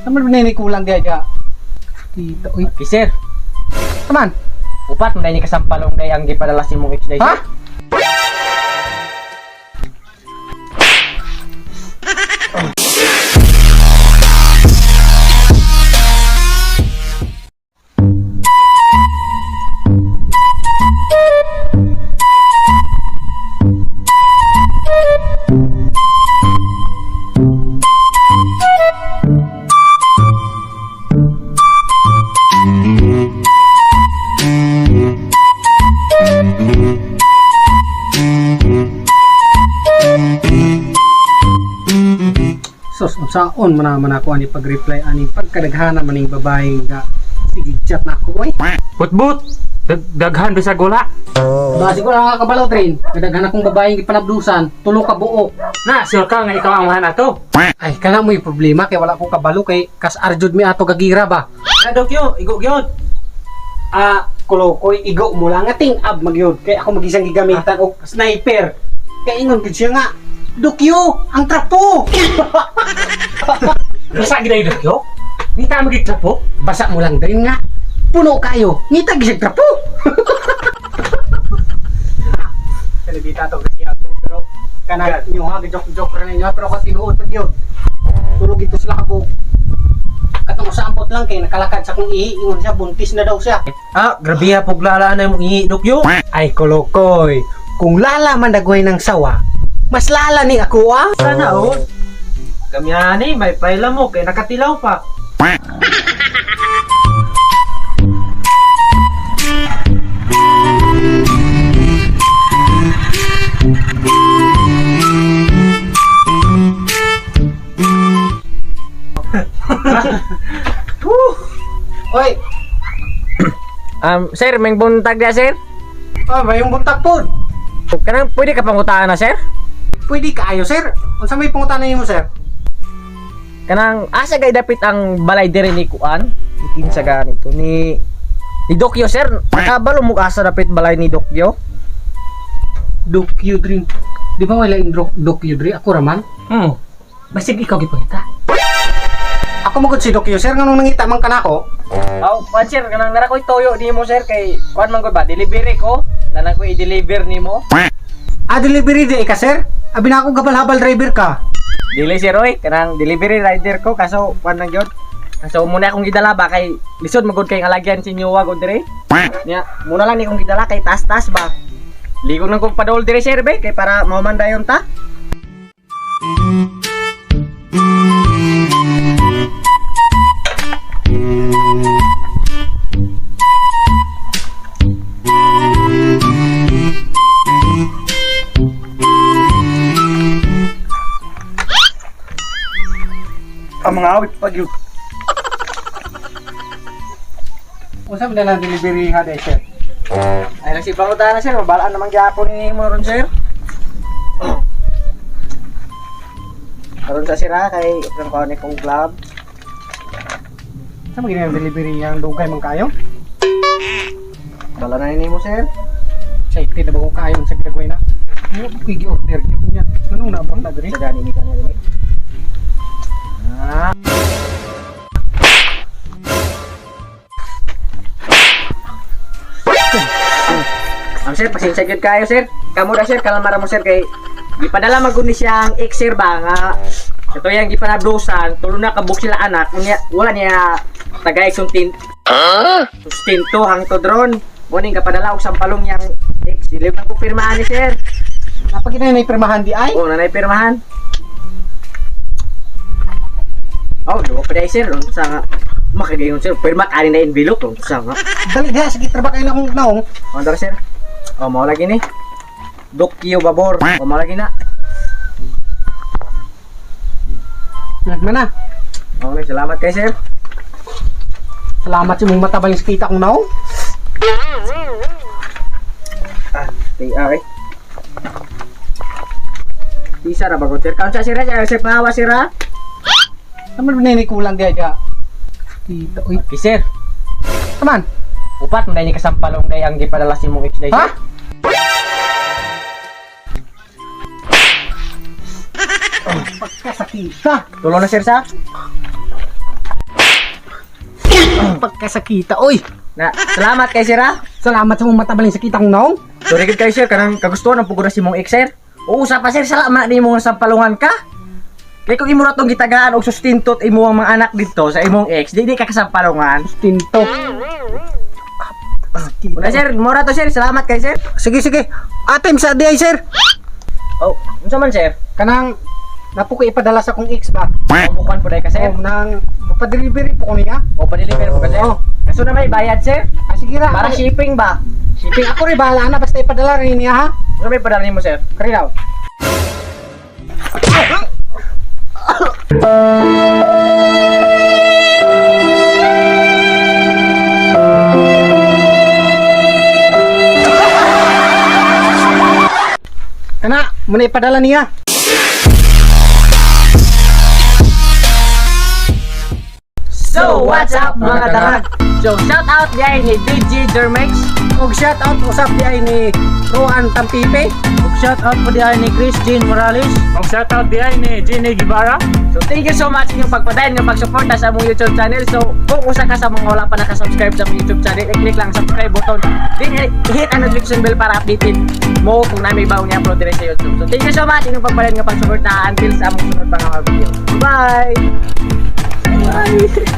Naman binay kulang dia dia. Dito, uy. Okay, sir. Taman. Upat mo dahil ni kasampalong dahil ang gipadala si mong ex dahil. Ha? Sus, unsaon man ako ani pag-reply ani pagkadaghana maning babae nga sige chat na ako oy. But, daghan sa gula. Ba siguro nakakabalaw train. Kadaghan akong babae nga panabdusan, tulo ka buok. Na, sure ka nga ikaw ang mahan ato. Ay, kana mo yung problema kay wala ko kabalo kay kas arjud mi ato gagira ba. Dokyo, igo gyud. Kulokoy igo mo lang nga ting-ab magyud kay ako magisang gigamitan og sniper. Kay ingon gid siya nga Dukyo, ang trapo. Basa gid ay dokyo? Ni ta magigtrapo? Basa mo lang din nga. Puno kayo. Ngita gisag trapo. Kalibita to kasi ako pero kana niyo ha joke ra ninyo pero ako tinuod pag yun. Turog ito sila kabog. Katong usambot lang kay nakalakad sa kong ihi ingon siya buntis na daw siya. Grabe ha puglalaan na mong ihi dokyo. Ay kolokoy. Kung lala man dagway ng sawa, mas lala ni ako ah. Sana oh. Kamyani, may paila mo kay nakatilaw pa. Oy, Sir, may buntag na sir? may yung buntak pod. Kanang pwede ka pangutaan na sir? Pwede kaayo sir. Unsa may pangutan nimo sir? Kanang asa gay dapit ang balay dire ni Kuan? Ikin sa ganito ni Dokyo sir. Nakabalo mo asa dapit balay ni Dokyo? Dokyo drink. Di ba wala yung Dokyo drink? Ako raman. Basig ikaw gipangita. Ako magod si Dokyo sir nganong nangita man kanako. Kuan sir, kanang nara ko'y toyo nimo sir kay kuan man gud ba delivery ko. Nanang ko i-deliver nimo. Delivery di ka sir? Abi na ako gabal-habal driver ka. Dili sir oy, kanang delivery rider ko kaso kuan lang gyud. Kaso muna akong gidala ba kay lisod magud kay ngalagyan si Nyuwa gud dire. Nya, muna lang ni kong gidala kay tas-tas ba. Ligog nang kong padol dire sir be kay para mamandayon ta. Ang mga awit pag yun. Unsa man na delivery ha day sir? Ay lang si pangutan na sir, mabalaan naman gyapon ni mo ron sir. Karon sa sira kay ang kuan kong club. Sa mga delivery yang dugay man kayo? Dala na ni mo sir. Safety na ba ko kayo sa gagawin na? Ano ko i-order gyud niya? Anong nabang na diri? Sa gani ni kanila ni. Sir, pasensya gyud kayo sir. Kamo da sir, kalamara mo sir kay gipadala magud ni siyang ex sir ba nga ito yang gipanablusan, tulo na kabuk sila anak, unya wala niya tagay sustento hangtod ron. Morning kapadala og sampalong yang ex, dili man ko pirmahan ni sir. Napag ina nay pirmahan di ay? Oo, nanay pirmahan. Duwa pa day sir, unsa nga makagayon sir, pirma ka na envelope unsa nga. Dali diha sige trabaho kayo na akong naong. Mandar sir. Mau lagi nih. Dokyo babor. Mau lagi na. Mana? Okay, salamat kay sir. Salamat sa mong matabang kita kong naong. Okay. Bisa na bago sir. Kaun sa sir, sir pahawa sir ha. Naman binay kulang dia dia. Dito, uy. Okay sir. Taman. Upat mo dahil ni kasampalong dahil ang gipadala si mong ex dahil. Ha? Pagkasakita. Tulong na sir sa? pagkasakita, oy. Na, salamat kay sir ha. Salamat sa mong matabaling sakita kong naong. Sorry gid kay sir kanang kagustuhan ang pugod na si mong ex sir. Oo sa pa sir, salamat ni mo sa palungan ka. Kay kung imo ra tong gitagaan og sustintot imo ang mga anak dito sa imong ex, di ka kasampalungan. Tinto. Wala sir, mora to sir, salamat kay sir. Sige, sige. Atem sa di ay, sir. Oh, unsa man sir? Kanang napo ko ipadala sa kong ex ba? Pamukan po dai ka sir. Oh, nang mapadelivery po ko niya. O pa-deliver po ka sir. Oh. Kaso na may bayad sir. Ah, sige ra. Para shipping ba? Shipping ako rin bahala na basta ipadala rin niya ha. Ano may padala nimo sir? Kari daw. Kana, muna ipadala niya. So, what's up mga darag? So, shout out diay ni DJ Dermex. Og shout out usap di ay ni Roan Tampipe. Ug shout out po diay ni Chris Jean Morales. Ang shoutout di ay ni Jenny Guevara. So, thank you so much inyong pagpadayon ng pagsuporta sa among YouTube channel. So, kung usa ka sa mga wala pa nakasubscribe sa among YouTube channel, i-click lang ang subscribe button. Then, hit ang notification bell para updated mo kung na may bagong i-upload din sa YouTube. So, thank you so much inyong pagpadayon ng pagsuporta until sa among sunod pang mga video. Bye! Bye!